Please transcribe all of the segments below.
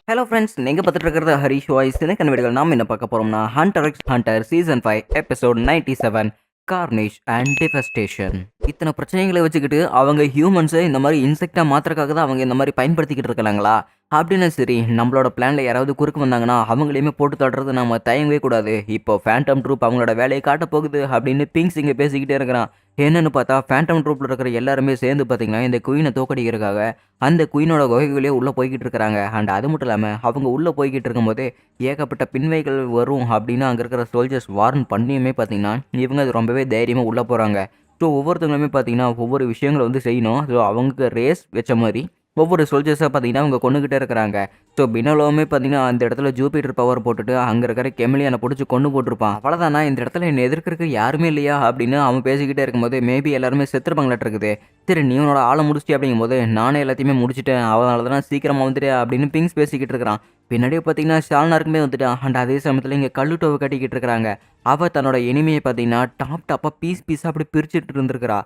Hello friends, நீங்கள் பார்த்துட்டு இருக்கிறது ஹரிஷ் வாய்ஸ். சினக்கன் வீடுகள் நாம் என்ன பார்க்க போகிறோம்னா Hunter X Hunter season 5 episode 97 garnish and டிஃபஸ்டேஷன். இத்தனை பிரச்சனைகளை வச்சுக்கிட்டு அவங்க ஹியூமன்ஸை இந்த மாதிரி இன்செக்டாக மாத்திரக்காக தான் அவங்க இந்த மாதிரி பயன்படுத்திக்கிட்டு இருக்கலாங்களா அப்படின்னு. சரி, நம்மளோட பிளானில் யாராவது குறுக்கு வந்தாங்கன்னா அவங்களையுமே போட்டு தடுறது நம்ம தயங்கவே கூடாது. இப்போ ஃபேண்டம் ட்ரூப் அவங்களோட வேலையை காட்ட போகுது அப்படின்னு பிங்ஸ் இங்கே பேசிக்கிட்டே இருக்கிறான். என்னன்னு பார்த்தா ஃபேண்டம் ட்ரூப்பில் இருக்கிற எல்லாருமே சேர்ந்து பார்த்தீங்கன்னா இந்த குயினை தோக்கடிக்கிறதுக்காக அந்த குயினோட குகைகளே உள்ளே போய்கிட்டு இருக்கிறாங்க. அண்ட் அது மட்டும் இல்லாமல் அவங்க உள்ளே போய்கிட்டு இருக்கும்போது ஏகப்பட்ட பின்வைகள் வரும் அப்படின்னு அங்கே இருக்கிற சோல்ஜர்ஸ் வார்ன் பண்ணியுமே பார்த்தீங்கன்னா இவங்க அது ரொம்பவே தைரியமாக உள்ளே போகிறாங்க. ஸோ ஒவ்வொருத்தவங்களுமே பார்த்தீங்கன்னா ஒவ்வொரு விஷயங்களை வந்து செய்யணும். ஸோ அவங்க ரேஸ் வச்ச மாதிரி ஒவ்வொரு சோல்ஜர்ஸாக பார்த்தீங்கன்னா அவங்க கொண்டுகிட்டே இருக்கிறாங்க. ஸோ பினலோவுமே பார்த்தீங்கன்னா அந்த இடத்துல ஜூபிட்டர் பவர் போட்டுட்டு அங்கே இருக்கிற கெமிலியனை பிடிச்சி கொண்டு போட்டிருப்பான். அவ்வளோதானா, இந்த இடத்துல என்னை எதிர்க்கிறதுக்கு யாருமே இல்லையா அப்படின்னு அவன் பேசிக்கிட்டே இருக்கும்போது மேபி எல்லாருமே செத்துருப்பாங்களாட்டு இருக்குது. சரி, நீ உன்னோட ஆளை முடிச்சிட்டே அப்படிங்கும்போது நானே எல்லாத்தையுமே முடிச்சிட்டேன், அவனால தான் சீக்கிரமாக வந்துட்டு அப்படின்னு பிங்ஸ் பேசிக்கிட்டு இருக்கிறான். பின்னாடியே பார்த்தீங்கன்னா ஷால்னாருக்குமே வந்துட்டான். அண்ட் அதே சமயத்தில் இங்கே கல்லுட்டோவை கட்டிக்கிட்டு இருக்கிறாங்க. அவள் தன்னோட எனிமையை பார்த்தீங்கன்னா டாப்பாக பீஸாக அப்படி பிரிச்சுட்டு இருந்திருக்கிறா.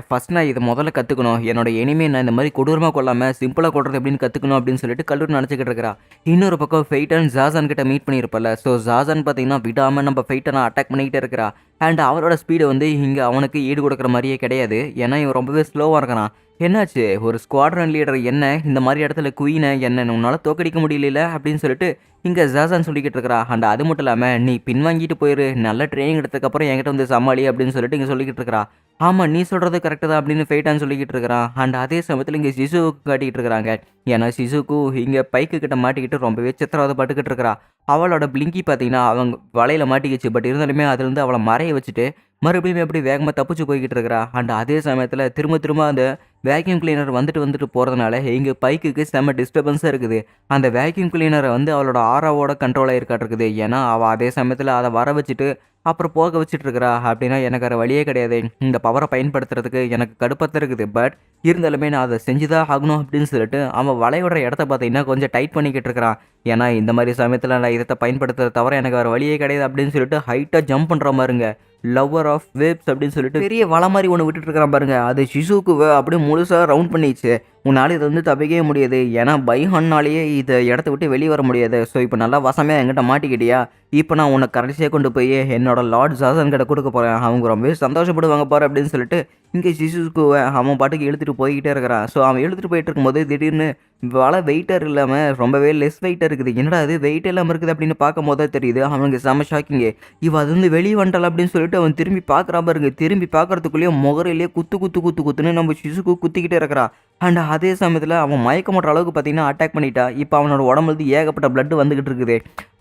ஃபர்ஸ்ட் நான் இதை முதல்ல கற்றுக்கணும். என்னோட எனிமே நான் இந்த மாதிரி கொடூரமாக கொள்ளாமல் சிம்பிளாக கொள்றது எப்படின்னு கற்றுக்கணும் அப்படின்னு சொல்லிட்டு கல்லூரி நினச்சிக்கிட்டு இருக்கிறா. இன்னொரு பக்கம் ஃபெய்டன் ஜாசான் கிட்ட மீட் பண்ணியிருப்பல. ஸோ ஜாசான் பார்த்தீங்கன்னா விடாமல் நம்ம ஃபெய்டனை அட்டாக் பண்ணிக்கிட்டே இருக்கிறா. அண்ட் அவரோட ஸ்பீடு வந்து இங்கே அவனுக்கு ஈடு கொடுக்குற மாதிரியே கிடையாது. ஏன்னா இவன் ரொம்பவே ஸ்லோவாக இருக்கிறான். என்னாச்சு, ஒரு ஸ்குவாட்ரன் லீடர் என்ன இந்த மாதிரி இடத்துல குயினை என்ன உன்னால் தோக்கடிக்க முடியல அப்படின்னு சொல்லிட்டு இங்கே ஜாசான் சொல்லிக்கிட்டு இருக்கிறா. அண்ட் அது மட்டும் இல்லாமல் நீ பின்வாங்கிட்டு போயிரு, நல்ல ட்ரைனிங் எடுத்ததுக்கப்புறம் என்கிட்ட வந்து சமாளி அப்படின்னு சொல்லிட்டு இங்கே சொல்லிக்கிட்டு இருக்கிறா. ஆமாம், நீ சொல்கிறது கரெக்டு தான் அப்படின்னு ஃபெய்டான்னு சொல்லிக்கிட்டு இருக்கிறான். அண்ட் அதே சமயத்தில் இங்கே சிசுவுக்கு காட்டிக்கிட்டு இருக்கிறாங்க. ஏன்னா சிசுக்கு இங்கே பைக்கு கிட்ட மாட்டிக்கிட்டு ரொம்பவே சித்திரவதை பட்டுக்கிட்டு இருக்கிறா. அவளோட பிளிங்கி பார்த்தீங்கன்னா அவங்க வலையில் மாட்டிக்கிச்சு. பட் இருந்தாலுமே அதுலேருந்து அவளை மறைய வச்சுட்டு மறுபடியும் எப்படி வேகமாக தப்பிச்சு போய்கிட்டு இருக்கிறா. அண்ட் அதே சமயத்தில் திரும்ப அந்த வேக்யூம் கிளீனர் வந்துட்டு போகிறதுனால இங்கே பைக்குக்கு செம்ம டிஸ்டர்பன்ஸாக இருக்குது. அந்த வேக்யூம் கிளீனரை வந்து அவளோட ஆராவோட கண்ட்ரோலாக இருக்காட்டிருக்குது. ஏன்னா அவள் அதே சமயத்தில் அதை வர வச்சுட்டு அப்புறம் போக வச்சுட்டு இருக்கிறா. அப்படின்னா எனக்கு வேறு வழியே கிடையாது, இந்த பவரை பயன்படுத்துறதுக்கு எனக்கு கடுப்பத்தான் இருக்குது. பட் இருந்தாலுமே நான் அதை செஞ்சுதான் ஆகணும் அப்படின்னு சொல்லிட்டு அவன் வளையோட இடத்த பார்த்தீங்கன்னா கொஞ்சம் டைட் பண்ணிக்கிட்டு இருக்கிறான். ஏன்னா இந்த மாதிரி சமயத்தில் நான் இதை பயன்படுத்துறத தவிர எனக்கு வேறு வழியே கிடையாது அப்படின்னு சொல்லிட்டு ஹைட்டாக ஜம்ப் பண்ணுற மாதிரிங்க. லவ்வர் ஆஃப் வேவ்ஸ் அப்படின்னு சொல்லிட்டு பெரிய வலை மாதிரி ஒன்று விட்டுட்டு இருக்கிறான் பாருங்க. அது சிசுக்கு அப்படியே முழுசாக ரவுண்ட் பண்ணிடுச்சு. உன்னால் இதை வந்து தப்பிக்கவே முடியாது. ஏன்னா பைஹன்னாலேயே இதை இடத்த விட்டு வெளியே வர முடியாது. ஸோ இப்போ நல்லா வசமையாக என்கிட்ட மாட்டிக்கிட்டியா, இப்போ நான் உன்னை கடைசியாக கொண்டு போய் என்னோட லார்ட் ஜாசன் கிட்ட கொடுக்க போகிறேன், அவங்க ரொம்பவே சந்தோஷப்படுவாங்க பாரு அப்படின்னு சொல்லிட்டு இங்கே சிசுக்குவை அவன் பாட்டுக்கு இழுத்துட்டு போய்கிட்டே இருக்கிறான். ஸோ அவன் இழுத்துட்டு போயிட்டு இருக்கும்போது திடீர்னு வலை வெயிட்டர் இல்லாமல் ரொம்பவே லெஸ் வெயிட்டாக இருக்குது. என்னடா அது வெயிட் இல்லாமல் இருக்குது அப்படின்னு பார்க்கும் போது தெரியுது அவனுக்கு செம ஷாக்கிங்கு. இவன் அது வந்து வெளியே வந்துட்டாள் அப்படின்னு சொல்லிட்டு அவன் திரும்பி பார்க்குறா பாருங்க. திரும்பி பார்க்கறதுக்குள்ளேயே முகரையிலேயே குத்துன்னு நம்ம சிசுக்கு குத்திக்கிட்டே இருக்கிறான். அண்ட் அதே சமயத்தில் அவன் மயக்க மாட்டுற அளவுக்கு பார்த்தீங்கன்னா அட்டாக் பண்ணிட்டா. இப்போ அவனோட உடம்புலேருந்து ஏகப்பட்ட பிளட் வந்துக்கிட்டு இருக்குது.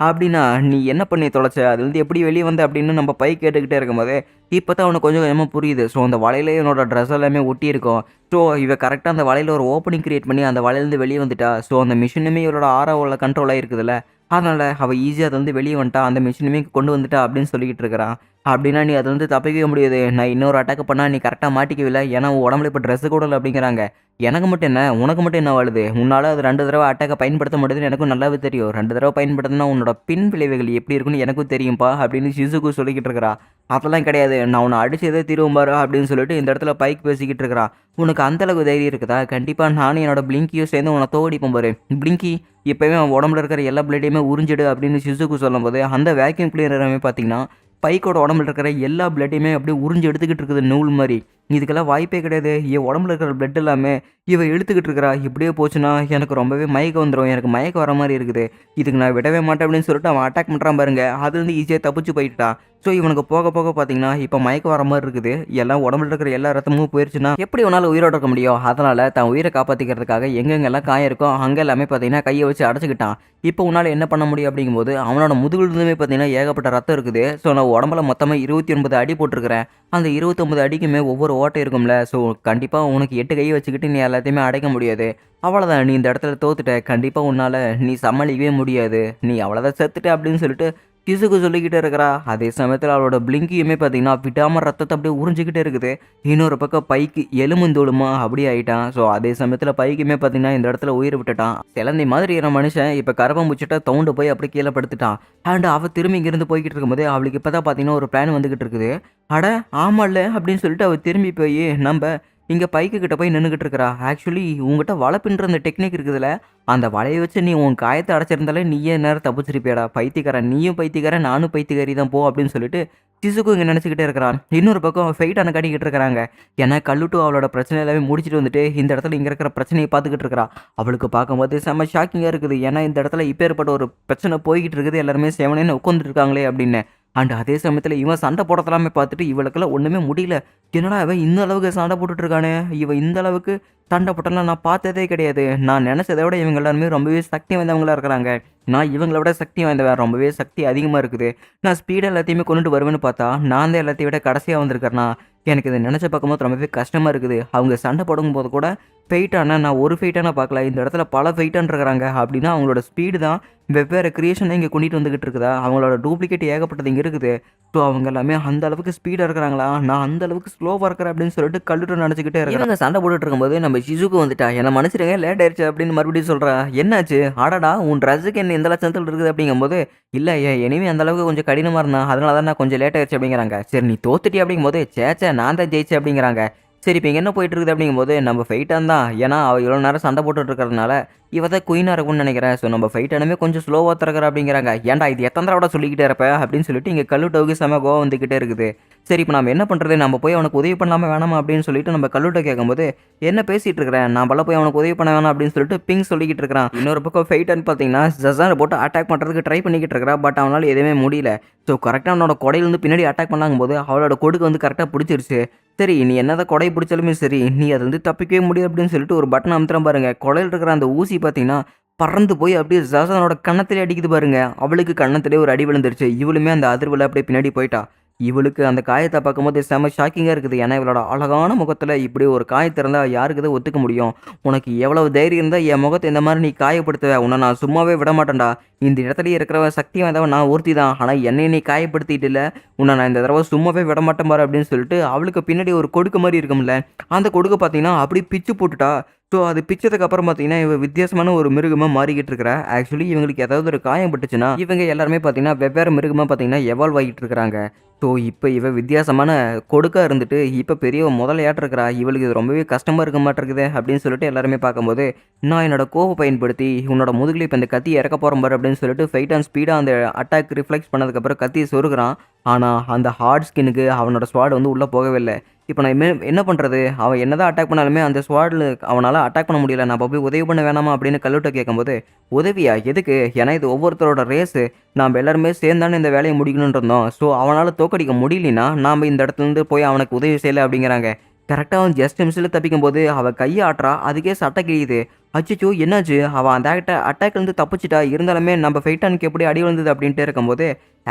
அப்படின்னா நீ என்ன பண்ணி தொலைச்ச, அது வந்து எப்படி வெளியே வந்த அப்படின்னு நம்ம பை கேட்டுக்கிட்டே இருக்கும்போது இப்போ தான் அவனுக்கு கொஞ்சம் கொஞ்சமாக புரியுது. ஸோ அந்த வலையிலே என்னோட ட்ரெஸ் எல்லாமே ஒட்டியிருக்கும். ஸோ இவ கரெக்டாக அந்த வலையில் ஒரு ஓப்பனிங் கிரியேட் பண்ணி அந்த வலையிலேருந்து வெளியே வந்துட்டா. ஸோ அந்த மிஷினுமே இவளோட ஆறாவில் கண்ட்ரோல் ஆகிருக்குதுல்ல, அதனால் அவள் ஈஸியாக அதை வந்து வெளியே வந்துட்டா, அந்த மிஷினுமே கொண்டு வந்துட்டா அப்படின்னு சொல்லிக்கிட்டு இருக்கிறான். அப்படின்னா நீ அதை வந்து தப்பிக்கவே முடியாது. நான் இன்னொரு அட்டாக் பண்ணால் நீ கரெக்டாக மாட்டிக்கவில்லை, ஏன்னா உன் உடம்புல இப்போ ட்ரெஸ்ஸு கூட இல்லை அப்படிங்கிறாங்க. எனக்கு மட்டும் என்ன, உனக்கு மட்டும் என்ன வாழுது, உன்னால் அது 2 தடவை அட்டாக்கை பயன்படுத்த முடியுதுன்னு எனக்கும் நல்லாவே தெரியும். 2 தடவை பயன்படுத்தினா உன்னோட பின் விளைவுகள் எப்படி இருக்குன்னு எனக்கும் தெரியும்ப்பா அப்படின்னு சிசுக்கு சொல்லிக்கிட்டு இருக்கிறா. அதெல்லாம் கிடையாது, நான் உன்னை அடிச்சதே தீருவோம் பாரு அப்படின்னு சொல்லிட்டு இந்த இடத்துல பைக் பேசிக்கிட்டு இருக்கிறான். உனக்கு அந்தளவுக்கு தைரியம் இருக்குதா, கண்டிப்பாக நானும் என்னோட பிளிங்கியும் சேர்ந்து உன்னை தோடிப்போம் பாரு. பிளிங்கி இப்போவே அவன் உடம்புல இருக்கிற எல்லா பிளட்டையுமே உறிஞ்சிடு அப்படின்னு சிசுக்கு சொல்லும்போது அந்த வேக்யூம் கிளீனருமே பார்த்தீங்கன்னா பைக்கோட உடம்புல இருக்கிற எல்லா பிளட்டையுமே அப்படியே உறிஞ்சு எடுத்துக்கிட்டு இருக்குது நூல் மாதிரி. இதுக்கெல்லாம் வாய்ப்பே கிடையாது. என் உடம்புல இருக்கிற பிளட் எல்லாமே இவ எடுத்துக்கிட்டு இருக்கிறா. இப்படியே போச்சுன்னா எனக்கு ரொம்பவே மயக்கம் வந்துடும், எனக்கு மயக்கம் வர மாதிரி இருக்குது, இதுக்கு நான் விடவே மாட்டேன் அப்படின்னு சொல்லிட்டு அவன் அட்டாக் பண்ணுறான் பாருங்க. அது வந்து ஈஸியாக தப்பிச்சு போயிட்டான். ஸோ இவனுக்கு போக போக பார்த்தீங்கன்னா இப்போ மயக்கம் வர மாதிரி இருக்குது. எல்லாம் உடம்புல இருக்கிற எல்லா ரத்தமும் போயிடுச்சுன்னா எப்படி உன்னால் உயிரோட இருக்க முடியும். அதனால் தன் உயிரை காப்பாற்றிக்கிறதுக்காக எங்கெங்கெல்லாம் காயம் இருக்கோ அங்கே எல்லாமே பார்த்தீங்கன்னா கையை வச்சு அடைச்சிக்கிட்டான். இப்போ உன்னால் என்ன பண்ண முடியும் அப்படிங்கும்போது அவனோட முதுகுலேருந்துமே பார்த்தீங்கன்னா ஏகப்பட்ட ரத்தம் இருக்குது. ஸோ நான் உடம்புல மொத்தமாக 29 அடி போட்டிருக்கிறேன். அந்த 29 அடிக்குமே ஒவ்வொரு ஓட்டை இருக்கும்ல. ஸோ கண்டிப்பாக உனக்கு 8 கை வச்சுக்கிட்டு நீ எல்லாத்தையுமே அடைக்க முடியாது. அவ்வளோதான், நீ இந்த இடத்துல தோத்துட்ட, கண்டிப்பாக உன்னால் நீ சமாளிக்கவே முடியாது, நீ அவ்வளோதான் செத்துட்ட அப்படின்னு சொல்லிட்டு கிசுக்கு சொல்லிக்கிட்டே இருக்கிறா. அதே சமயத்தில் அவளோட பிளிங்கியுமே பார்த்தீங்கன்னா விடாமல் ரத்தத்தை அப்படியே உறிஞ்சிக்கிட்டே இருக்குது. இன்னொரு பக்கம் பைக்கு எலும்புந்தோளுமா அப்படியே ஆகிட்டான். ஸோ அதே சமயத்தில் பைக்குமே பார்த்தீங்கன்னா இந்த இடத்துல உயிர் விட்டுட்டான். சிலந்தி மாதிரி இருக்கிற மனுஷன் இப்போ கரப்பம் முடிச்சுட்டா தவுண்டு போய் அப்படி கீழே படுத்துட்டான். அண்ட் அவள் திரும்பி இங்கேருந்து போய்கிட்டு இருக்கும்போது அவளுக்கு இப்போ தான் பார்த்தீங்கன்னா ஒரு பிளான் வந்துக்கிட்டு இருக்குது. அட ஆமாம்ல அப்படின்னு சொல்லிட்டு அவள் திரும்பி போய் நம்ம இங்கே பைக்கு கிட்ட போய் நின்றுக்கிட்டு இருக்கிறா. ஆக்சுவலி உங்ககிட்ட வலை பின்னுற அந்த டெக்னிக் இருக்குதுல்ல, அந்த வலையை வச்சு நீ உன் காயத்தை அடைச்சிருந்தாலே நீயே நேரம் தப்பிச்சிருப்பியாடா பைத்தியக்காரன், நீயும் பைத்தியக்காரன் நானும் பைத்தியக்காரி தான் போ அப்படின்னு சொல்லிட்டு சிசுக்கு இங்கே நினச்சிக்கிட்டே இருக்கிறான். இன்னொரு பக்கம் ஃபைட்டான காட்டிக்கிட்டு இருக்கிறாங்க. ஏன்னா கல்லுட்டு அவளோட பிரச்சனை எல்லாமே முடிச்சுட்டு வந்துட்டு இந்த இடத்துல இங்கே இருக்கிற பிரச்சனையை பார்த்துக்கிட்டு இருக்கிறா. அவளுக்கு பார்க்கும்போது செம்ம ஷாக்கிங்காக இருக்குது. ஏன்னா இந்த இடத்துல இப்பேற்பட்ட ஒரு பிரச்சனை போய்கிட்டு இருக்குது, எல்லாருமே செவனேன்னு உட்காந்துட்டு இருக்காங்களே அப்படின்னு. அண்ட் அதே சமயத்தில் இவன் சண்டை போடுறதெல்லாமே பார்த்துட்டு இவளுக்கெல்லாம் ஒன்றுமே முடியல. என்னடா இவன் இந்த அளவுக்கு சண்டை போட்டுட்டு இருக்கானே, இவன் இந்த அளவுக்கு சண்டை போட்டெல்லாம் நான் பார்த்ததே கிடையாது. நான் நினச்சதை விட இவங்க எல்லாருமே ரொம்பவே சக்தி வாய்ந்தவங்களா இருக்கிறாங்க. நான் இவங்கள விட சக்தி வாய்ந்தவன், ரொம்பவே சக்தி அதிகமாக இருக்குது. நான் ஸ்பீடாக எல்லாத்தையுமே கொண்டுட்டு வருவேன்னு பார்த்தா நான் தான் எல்லாத்தையும் விட கடைசியாக வந்திருக்கிறேன்னா எனக்கு இதை நினச்ச பார்க்கும்போது ரொம்பவே கஷ்டமாக இருக்குது. அவங்க சண்டை போடும்போது கூட ஃபைட்டானா நான் ஒரு ஃபைட்டானா பார்க்கல, இந்த இடத்துல பல ஃபைட்டான் இருக்கிறாங்க. அப்படின்னா அவங்களோட ஸ்பீடு தான் வெவ்வேறு கிரியேஷனை இங்கே கொண்டுட்டு வந்துக்கிட்டு இருக்குதா, அவங்களோட டூப்ளிகேட் ஏகப்பட்டது இங்கே இருக்குது. ஸோ அவங்க எல்லாமே அந்த அளவுக்கு ஸ்பீடாக இருக்கிறாங்களா, நான் அந்த அளவுக்கு ஸ்லோவாக இருக்கிறேன் அப்படின்னு சொல்லிட்டு கல்லுட்டு நினச்சிக்கிட்டே இருக்கிறாங்க. சண்டை போட்டுட்டு இருக்கும்போது நம்ம ஷிசுக்கு வந்துட்டா, என்னை மன்னிச்சிடுங்க லேட் ஆயிடுச்சு அப்படின்னு மறுபடியும் சொல்கிறா. என்னாச்சு ஆடாடா உன் ட்ரெஸ்ஸுக்கு என்ன இந்த லட்சத்தில் இருக்குது அப்படிங்கும்போது, இல்லை இனிமே அந்த அளவுக்கு கொஞ்சம் கடினமாக இருந்தான், அதனால தான் நான் கொஞ்சம் லேட் ஆயிடுச்சு அப்படிங்கிறாங்க. சரி நீ தோத்துட்டி அப்படிங்கும்போது சேச்சே நான் தான் ஜெயிச்சேன் அப்படிங்கிறாங்க. சரி இப்போ இங்கே என்ன போயிட்டு இருக்குது அப்படிங்கும்போது நம்ம ஃபைட்டாக தான், ஏன்னா அவள் இவ்வளோ நேரம் சண்டை போட்டுட்டு இருக்கிறதுனால இவ தான் குயினாக இருக்கும்னு நினைக்கிறேன். ஸோ நம்ம ஃபைட்டானுமே கொஞ்சம் ஸ்லோவாக திறக்கிற அப்படிங்கிறாங்க. ஏன்டா இது எத்தனை தடவை சொல்லிக்கிட்டே இருப்ப அப்படின்னு சொல்லிட்டு இங்கே கல்லுட்டவுக்கு செம கோவம் வந்துக்கிட்டே இருக்குது. சரி இப்போ நம்ம என்ன பண்ணுறது, நம்ம போய் அவனுக்கு உதவி பண்ணாமல் வேணாமா அப்படின்னு சொல்லிட்டு நம்ம கல்லுட்டை கேட்கும்போது, என்ன பேசிகிட்டு இருக்கிறேன் நான் பல போய் அவனுக்கு உதவி பண்ண வேணாம் அப்படின்னு சொல்லிட்டு பிங் சொல்லிக்கிட்டு இருக்கிறான். இன்னொரு பக்கம் ஃபைட்டான்னு பார்த்தீங்கன்னா ஜசானை போட்டு அட்டாக் பண்ணுறதுக்கு ட்ரை பண்ணிக்கிட்டு இருக்கிறா. பட் அவனால் எதுவுமே முடியல. ஸோ கரெக்டாக அவனோட கொடையிலேருந்து பின்னாடி அட்டாக் பண்ணாங்கும்போது அவளோட கொடுக்கு வந்து கரெக்டாக பிடிச்சிருச்சு. சரி நீ என்னதான் கொடை பிடிச்சாலுமே சரி நீ அது வந்து தப்பிக்கவே முடியாது அப்படின்னு சொல்லிட்டு ஒரு பட்டன் அமுத்துறான் பாருங்க. கொடையில் இருக்கிற அந்த ஊசி பார்த்தீங்கன்னா பறந்து போய் அப்படியே ஜாசானோட கன்னத்திலே அடிக்குது பாருங்க. அவளுக்கு கன்னத்திலே ஒரு அடி விழுந்துருச்சு. இவளுமே அந்த அதிர்வில் அப்படியே பின்னாடி போயிட்டா. இவளுக்கு அந்த காயத்தை பார்க்கும்போது செம ஷாக்கிங்காக இருக்குது. ஏன்னா இவளோட அழகான முகத்தில் இப்படி ஒரு காயத்தை இருந்தால் யாருக்கு தான் ஒத்துக்க முடியும்? உனக்கு எவ்வளவு தைரியம் இருந்தால் என் முகத்தை இந்த மாதிரி நீ காயப்படுத்துவ? உன்னை நான் சும்மாவே விட மாட்டேன்டா. இந்த இடத்துலயே இருக்கிறவன் சக்தி வாய்ந்தவன் நான் ஒருத்தி தான். ஆனால் என்னை நீ காயப்படுத்திட்டு இல்லை, உன்னை நான் இந்த தடவை சும்மாவே விட மாட்டேன் பாரு அப்படின்னு சொல்லிட்டு அவளுக்கு பின்னாடி ஒரு கொடுக்கு மாதிரி இருக்கும்ல, அந்த கொடுக்க பார்த்தீங்கன்னா அப்படி பிச்சு போட்டுட்டா. ஸோ அது பிச்சதுக்கு அப்புறம் பார்த்தீங்கன்னா இவ வித்தியாசமான ஒரு மிருகமாக மாறிக்கிட்டு இருக்கிறா. ஆக்சுவலி இவங்களுக்கு ஏதாவது ஒரு காயம் பட்டுச்சுன்னா இவங்க எல்லாருமே பார்த்தீங்கன்னா வெவ்வேறு மிருகமாக பார்த்தீங்கன்னா எவால்வ் ஆகிட்டு இருக்கிறாங்க. ஸோ இப்போ இவ வித்தியாசமான கொடுக்கா இருந்துட்டு இப்போ பெரிய முதலையாட்டு இருக்கிறா. இவளுக்கு இது ரொம்பவே கஷ்டமாக இருக்க மாட்டேருக்குது அப்படின்னு சொல்லிட்டு எல்லாருமே பார்க்கும்போது, நான் என்னோட கோவை பயன்படுத்தி உன்னோட முதுகில் இப்போ இந்த கத்தி இறக்க போகிறேன் பாரு அப்படின்னு சொல்லிட்டு ஃபைட் அண்ட் ஸ்பீடாக அந்த அட்டாக் ரிஃப்ளெக்ஸ் பண்ணதுக்கப்புறம் கத்தியை சொருகிறான். ஆனால் அந்த ஹார்ட் ஸ்கின்னுக்கு அவனோட ஸ்வாட் வந்து உள்ளே போகவே இல்லை. இப்போ நான் என்ன பண்ணுறது, அவன் என்னதான் அட்டாக் பண்ணாலுமே அந்த ஸ்வாடில் அவனால் அட்டாக் பண்ண முடியல. நான் போய் உதவி பண்ண வேணாமா அப்படின்னு கல்லுட்ட கேட்கும்போது, உதவியா எதுக்கு? ஏன்னா இது ஒவ்வொருத்தரோட ரேஸு, நாம் எல்லாருமே சேர்ந்தானே இந்த வேலையை முடிக்கணும்னு இருந்தோம். ஸோ அவனால் தோக்கடிக்க முடியலனா நாம் இந்த இடத்துலேருந்து போய் அவனுக்கு உதவி செய்யலை அப்படிங்கிறாங்க. கரெக்டாக அவன் ஜஸ்ட் நிமிஷத்தில் தப்பிக்கும்போது அவள் கையை ஆட்டுறா. அதுக்கே சட்டை கிழியுது. அச்சோ என்னாச்சு? அவள் அந்த அட்டாக்லேருந்து தப்பிச்சிட்டா. இருந்தாலுமே நம்ம ஃபைட்டானுக்கு எப்படி அடி விழுந்தது அப்படின்ட்டு இருக்கும்போது,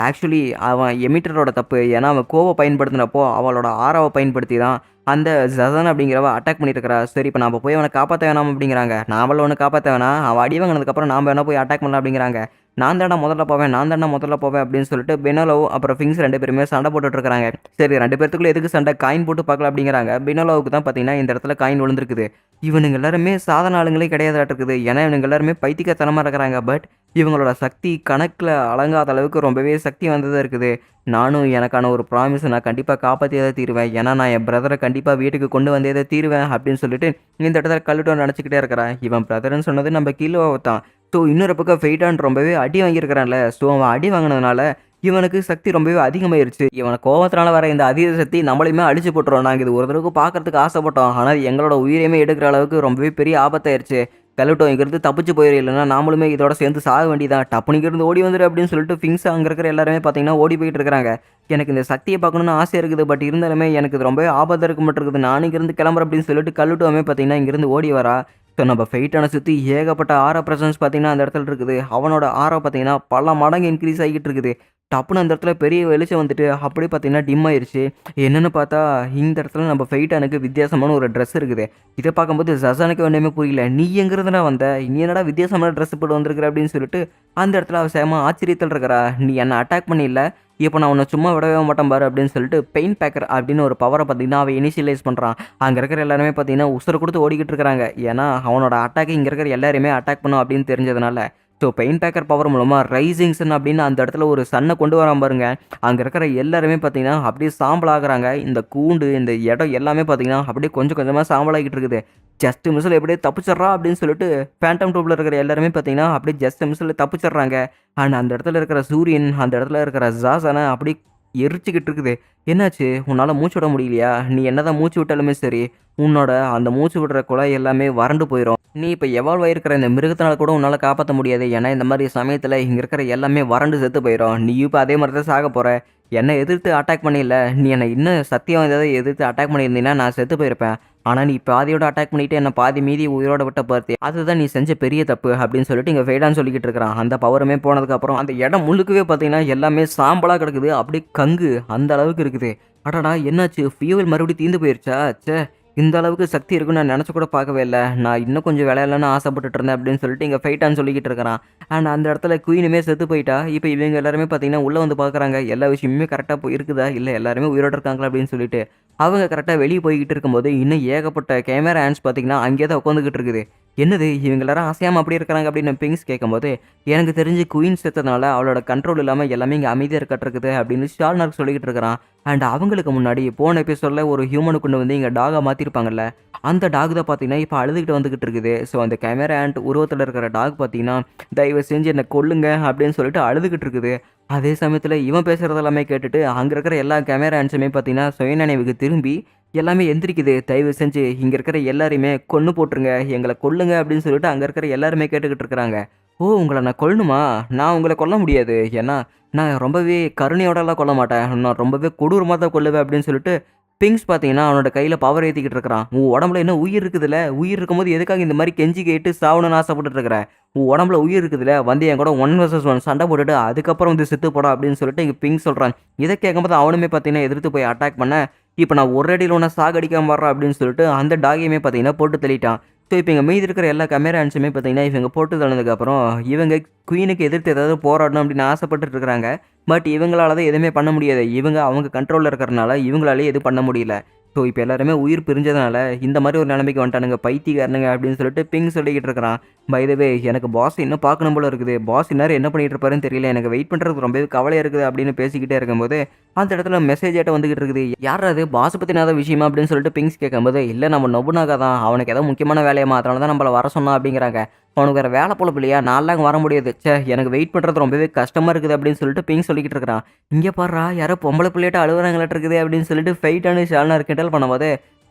ஆக்சுவலி அவன் எமிட்டரோட தப்பு. ஏன்னா அவன் கோவை பயன்படுத்தினப்போ அவளோட ஆராவை பயன்படுத்தி தான் அந்த ஜசன் அப்படிங்கிறவ அட்டாக் பண்ணிட்டு இருக்கிறா. சரி இப்போ நம்ம போய் அவனை காப்பாற்ற வேணாம் அப்படிங்கிறாங்க. நாமளும் ஒன்று காப்பாற்ற வேணாம், அவள் அடி வாங்கினதுக்கப்புறம் நாம் வேணா போய் அட்டாக் பண்ணலாம் அப்படிங்கிறாங்க. நான் தாண்டா முதல்ல போவேன் அப்படின்னு சொல்லிட்டு பெனோலோ அப்புறம் ஃபிங்ஸ் 2 பேருமே சண்டை போட்டுட்டு இருக்காங்க. சரி 2 பேர்த்துக்குள்ள எதுக்கு சண்டை, காயின் போட்டு பார்க்கலாம் அப்படிங்கிறாங்க. பெனோலோவுக்கு தான் பார்த்தீங்கன்னா இந்த இடத்துல காயின் விழுந்திருக்குது. இவனுங்க எல்லாருமே சாதாரண ஆளுங்களே கிடையாதாட்டு இருக்குது. ஏன்னா இவனுங்க எல்லாருமே பைத்தியக்காரத்தனமாக இருக்கிறாங்க. பட் இவங்களோட சக்தி கணக்கில் அடங்காத அளவுக்கு ரொம்பவே சக்தி வந்ததாக இருக்குது. நானும் எனக்கான ஒரு ப்ராமிஸை நான் கண்டிப்பாக காப்பாற்றியே தான் தீருவேன். ஏன்னா நான் என் பிரதரை கண்டிப்பாக வீட்டுக்கு கொண்டு வந்தே தான் தீருவேன் அப்படின்னு சொல்லிட்டு இந்த இடத்துல கல்லுட்டு நினச்சிக்கிட்டே இருக்கிறான். இவன் பிரதர்ன்னு சொன்னது நம்ம கீழே தான். ஸோ இன்னொரு பக்கம் ஃபெய்டான் ரொம்பவே அடி வாங்கியிருக்கிறான்ல. ஸோ அவன் அடி வாங்கினதுனால இவனுக்கு சக்தி ரொம்பவே அதிகமாயிருச்சு. இவனை கோவத்தினால வர இந்த அதீத சக்தி நம்மளையுமே அழிச்சு போட்டுரும். நாங்கள் இது ஒரு தடவைக்கு பார்க்கறதுக்கு ஆசைப்பட்டோம். ஆனால் எங்களோட உயிரையுமே எடுக்கிற அளவுக்கு ரொம்பவே பெரிய ஆபத்தாயிருச்சு. கல்லுட்டோ இங்கிருந்து தப்பிச்சு போயிடும், இல்லைன்னா நாமளுமே இதோட சேர்ந்து சாக வேண்டியதான். டப்புனிங்கிருந்து ஓடி வந்துடு அப்படின்னு சொல்லிட்டு ஃபிங்ஸ் அங்கே இருக்கிற எல்லாருமே பார்த்தீங்கன்னா ஓடி போயிட்டு இருக்கிறாங்க. எனக்கு இந்த சக்தியை பார்க்கணுன்னு ஆசை இருக்குது. பட் இருந்தாலுமே எனக்கு இது ரொம்பவே ஆபத்தாக இருக்க மாட்டிருக்குது. நான் இங்கிருந்து கிளம்புறேன் அப்படின்னு சொல்லிட்டு கல்லுட்டோமே பார்த்தீங்கன்னா இங்கிருந்து ஓடி வரா. ஸோ நம்ம ஃபைட்டான சுற்றி ஏகப்பட்ட ஆரா ப்ரெசன்ஸ் பார்த்தீங்கன்னா அந்த இடத்துல இருக்குது. அவனோட ஆரா பார்த்தீங்கன்னா பல மடங்கு இன்க்ரீஸ் ஆகிட்டு இருக்குது. டப்புன்னு அந்த இடத்துல பெரிய வெளிச்சம் வந்துட்டு அப்படியே பார்த்தீங்கன்னா டிம் ஆயிடுச்சு. என்னென்னு பார்த்தா இந்த இடத்துல நம்ம ஃபைட்டானுக்கு வித்தியாசமான ஒரு ட்ரெஸ் இருக்குது. இதை பார்க்கும்போது ஜசானுக்கு ஒன்றுமே புரியல. நீ எங்கிறதுனா வந்த, நீ என்னடா வித்தியாசமான ட்ரெஸ் போட்டு வந்திருக்கிற அப்படின்னு சொல்லிட்டு அந்த இடத்துல அவள் சேம ஆச்சரியத்தில் இருக்கிறா. நீ என்னை அட்டாக் பண்ணிடல, இப்போ நான் உன்னை சும்மா விடவே மாட்டேன் பாரு அப்படின்னு சொல்லிட்டு பெயின் பேக்கர் அப்படின்னு ஒரு பவரை பார்த்தீங்கன்னா அவன் இனிஷியலைஸ் பண்ணுறான். அங்கே இருக்கிற எல்லாருமே பார்த்தீங்கன்னா உசுரை கொடுத்து ஓடிக்கிட்டு இருக்கிறாங்க. ஏன்னா அவனோட அட்டாக்கு இங்கே இருக்கிற எல்லாருமே அட்டாக் பண்ணும் அப்படின்னு தெரிஞ்சதுனால ஸோ பெயின் பேக்கர் பவர் மூலமா ரைசிங் சன் அப்படின்னு அந்த இடத்துல ஒரு சன்னை கொண்டு வராம பாருங்க. அங்க இருக்கிற எல்லாருமே பார்த்தீங்கன்னா, அப்படியே சாம்பல் ஆகுறாங்க. இந்த கூண்டு, இந்த இடம் எல்லாமே பார்த்தீங்கன்னா, அப்படியே கொஞ்சம் கொஞ்சமா சாம்பலாகிட்டு இருக்குது. ஜஸ்ட் மிஸ்ல எப்படியோ தப்பிச்சிடுறா அப்படின்னு சொல்லிட்டு ஃபேண்டம் ட்ரூப்ல இருக்கிற எல்லாருமே பார்த்தீங்கன்னா, அப்படியே ஜஸ்ட் மிஸ்ல தப்பிச்சிடுறாங்க. அண்ட் அந்த இடத்துல இருக்கிற சூரியன், அந்த இடத்துல இருக்கிற ஜாசன அப்படியே எரிச்சுக்கிட்டு இருக்குது. என்னாச்சு? உன்னால மூச்சு விட முடியலையா? நீ என்னதான் மூச்சு விட்டாலுமே சரி, உன்னோட அந்த மூச்சு விடுற குழாய் எல்லாமே வறண்டு போயிரும். நீ இப்ப எவால்வ் ஆயிருக்கிற இந்த மிருகத்தினால கூட உன்னால காப்பாத்த முடியாது. ஏன்னா, இந்த மாரி சமயத்துல இங்க இருக்கிற எல்லாமே வறண்டு செத்து போயிரும். நீயும் இப்ப அதே மாரி தான் சாகப் போற. என்ன எதிர்த்து அட்டாக் பண்ணியில்ல. நீ என்ன இன்னும் சத்தியம் ஏதாவது எதிர்த்து அட்டாக் பண்ணியிருந்தீன்னா, நான் செத்து போயிருப்பேன். ஆனா, நீ பாதியோட அட்டாக் பண்ணிட்டு என்ன பாதி மீதி உயிரோட விட்ட பார்த்தியே. அதுதான் நீ செஞ்ச பெரிய தப்பு அப்படின்னு சொல்லிட்டு இங்க ஃபெய்டான் சொல்லிக்கிட்டு இருக்கிறான். அந்த பவருமே போனதுக்கப்புறம் அந்த இடம் முழுக்கவே பார்த்தீங்கன்னா, எல்லாமே சாம்பலா கிடக்குது. அப்படியே கங்கு அந்த அளவுக்கு இருக்குது. அடடா! என்னாச்சு? ஃபியூவல் மறுபடியும் தீர்ந்து போயிருச்சா? ச்சே! இந்த அளவுக்கு சக்தி இருக்குன்னு நான் நெனச்சு கூட பார்க்கவே இல்ல. நான் இன்னும் கொஞ்சம் விளையாடலான்னு ஆசைப்பட்டுட்டு இருந்தேன் அப்படின்னு சொல்லிட்டு இங்க ஃபெய்டான் சொல்லிக்கிட்டு இருக்கிறான். அண்ட் அந்த இடத்துல குயினுமே செத்து போயிட்டா. இப்ப இவங்க எல்லாருமே பார்த்தீங்கன்னா, உள்ள வந்து பார்க்குறாங்க. எல்லா விஷயமுமே கரெக்ட்டா இருக்குதா? இல்ல எல்லாருமே உயிரோட இருக்காங்களா? அப்படின்னு சொல்லிட்டு. அவங்க கரெக்ட்டா வெளிய போய்க்கிட்டு இருக்கும்போது, இன்னும் ஏகப்பட்ட கேமரா ஹேண்ட்ஸ் பார்த்தீங்கன்னா, அங்கேயே தான் உட்காந்துக்கிட்டு இருக்குது. என்னது இவங்க எல்லாரும் அசையாம அப்படியே இருக்கிறாங்க அப்படின்னு பிங்ஸ் கேட்கும்போது, எனக்கு தெரிஞ்சு குயின் செத்ததுனால அவளோட கண்ட்ரோல் இல்லாம எல்லாமே இங்க அமைதியா இருக்கட்டுருக்குது அப்படின்னு ஷால்னார்க் சொல்லிக்கிட்டு இருக்கிறான். அண்ட் அவங்களுக்கு முன்னாடி போன எபிசோட்ல ஒரு ஹியூமன கொண்டு வந்து இங்க டாகா மாத்திருப்பாங்கல்ல. அந்த டாக் தான் பார்த்தீங்கன்னா, இப்ப அழுதுகிட்டு வந்துகிட்டு இருக்குது. ஸோ அந்த கேமரா ஹேண்ட் உருவத்துல இருக்கிற டாக் பார்த்தீங்கன்னா, தயவு செஞ்சு என்ன கொல்லுங்க அப்படின்னு சொல்லிட்டு அழுதுகிட்டு இருக்குது. அதே சமயத்துல இவன் பேசுறது எல்லாமே கேட்டுட்டு, அங்க இருக்கிற எல்லா கேமரா ஹேண்ட்ஸுமே பார்த்தீங்கன்னா, சுயநினைவுக்கு திரும்பி எல்லாமே எந்திரிக்குது. தயவு செஞ்சு இங்க இருக்கிற எல்லாரையுமே கொன்னு போட்டுருங்க. எங்கள கொல்லுங்க அப்படின்னு சொல்லிட்டு அங்க இருக்கிற எல்லாருமே கேட்டுக்கிட்டு இருக்கிறாங்க. ஓ! உங்கள நான் கொல்லணுமா? நான் உங்கள கொல்ல முடியாது. ஏன்னா, நான் ரொம்பவே கருணையோடலாம் கொல்ல மாட்டேன். நான் ரொம்பவே கொடூரமா தான் கொல்லுவேன் அப்படின்னு சொல்லிட்டு, பிங்க்ஸ் பார்த்தீங்கன்னா, அவனோட கையில பவர் ஏத்திக்கிட்டு இருக்கிறான். உன் உடம்புல இன்னும் உயிர் இருக்குதுல்ல. உயிர் இருக்கும்போது எதுக்காக இந்த மாரி கெஞ்சி கேட்டு சாவணும்னு ஆசைப்பட்டுட்டு இருக்கிற? உன் உடம்புல உயிர் இருக்குதுல்ல. வந்து என் கூட 1 வெர்சஸ் 1 சண்டை போட்டுட்டு அதுக்கப்புறம் வந்து செத்து போடா அப்படின்னு சொல்லிட்டு இங்க பிங்க் சொல்றான். இத கேட்கும்போது அவனுமே பார்த்தீங்கன்னா, எதிர்த்து போய் அட்டாக் பண்ண, இப்ப நான் ஒரு அடியில உன்ன சாகடிக்காம வர்றேன் அப்படின்னு சொல்லிட்டு அந்த டாகையுமே பார்த்தீங்கன்னா போட்டு தள்ளிட்டான். ஸோ இப்ப இங்க மீதி இருக்கிற எல்லா கேமரா ஹேண்ட்ஸுமே பார்த்தீங்கன்னா, இவங்க போட்டு தள்ளினதுக்கப்புறம் இவங்க குயினுக்கு எதிர்த்து ஏதாவது போராடணும் அப்படின்னு ஆசைப்பட்டுட்டு இருக்கிறாங்க. பட் இவங்களால தான் எதுவுமே பண்ண முடியாது. இவங்க அவங்க கண்ட்ரோல்ல இருக்கிறனால இவங்களாலேயே எதுவும் பண்ண முடியல. ஸோ இப்ப எல்லாருமே உயிர் பிரிஞ்சதுனால இந்த மாரி ஒரு நிலைமைக்கு வந்துட்டானுங்க. பைத்தியக்காரனுங்க அப்படின்னு சொல்லிட்டு பிங் சொல்லிக்கிட்டு இருக்கிறான். பை த வே எனக்கு பாஸ் இன்னும் பார்க்கணும் போல இருக்குது. பாஸ் இந்நேரம் என்ன பண்ணிட்டு இருப்பாருன்னு தெரியல. எனக்கு வெயிட் பண்றதுக்கு ரொம்பவே கவலையா இருக்குது அப்படின்னு பேசிக்கிட்டே இருக்கும்போது, அந்த இடத்துல மெசேஜ் ஆட்ட வந்துகிட்டு இருக்குது. யார்ரா அது? பாஸ் பத்தின ஏதாவது விஷயமா அப்படின்னு சொல்லிட்டு பிங்ஸ் கேட்கும்போது, இல்ல நம்ம நொபுனாகா தான். அவனுக்கு ஏதோ முக்கியமான வேலையாமா. அதனால தான் நம்மள வர சொன்னான் அப்படிங்கிறாங்க. அவனுக்கு வேற வேலை பொழப்பு இல்லையா? நான்லாம் அங்க வர முடியாது. ச்சே! எனக்கு வெயிட் பண்றது ரொம்பவே கஷ்டமா இருக்குது அப்படின்னு சொல்லிட்டு பிங் சொல்லிக்கிட்டு இருக்கிறான். இங்க பார்றா யாரோ பொம்பள புள்ளையாட்ட அழுவுறாங்களாட்டு இருக்குது அப்படின்னு சொல்லிட்டு ஃபெய்டானு ஷால்னார் கிண்டல் பண்ணும்போது,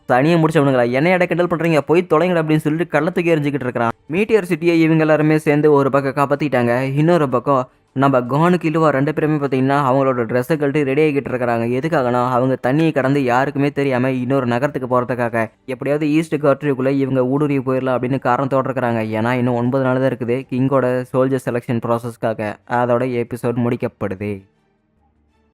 தனியா முடிச்சவனுங்களா என்னையாடா கிண்டல் பண்றீங்க? போய் தொலைங்கடா அப்படின்னு சொல்லிட்டு கள்ள தூக்கி எறிஞ்சுக்கிட்டு இருக்கிறான். மீட்டியர் சிட்டியை இவங்க எல்லாருமே சேர்ந்து ஒரு பக்கம் காப்பாத்திட்டாங்க. இன்னொரு பக்கம் நம்ம கானுக்கு இழுவா 2 பேருமே பார்த்தீங்கன்னா, அவங்களோட ட்ரெஸ்ஸை கழட்டி ரெடி ஆகிட்டு இருக்கிறாங்க. எதுக்காகனா, அவங்க தண்ணியை கடந்து யாருக்குமே தெரியாம இன்னொரு நகரத்துக்கு போறதுக்காக. எப்படியாவது ஈஸ்ட் கார்ட்ரிக்குள்ள இவங்க ஊடுருவி போயிடலாம் அப்படின்னு காரணத்தோட இருக்கிறாங்க. ஏன்னா இன்னும் 9 நாள் தான் இருக்குது கிங்கோட சோல்ஜர் செலக்ஷன் ப்ராசஸ்க்காக. அதோட எபிசோட் முடிக்கப்படுது.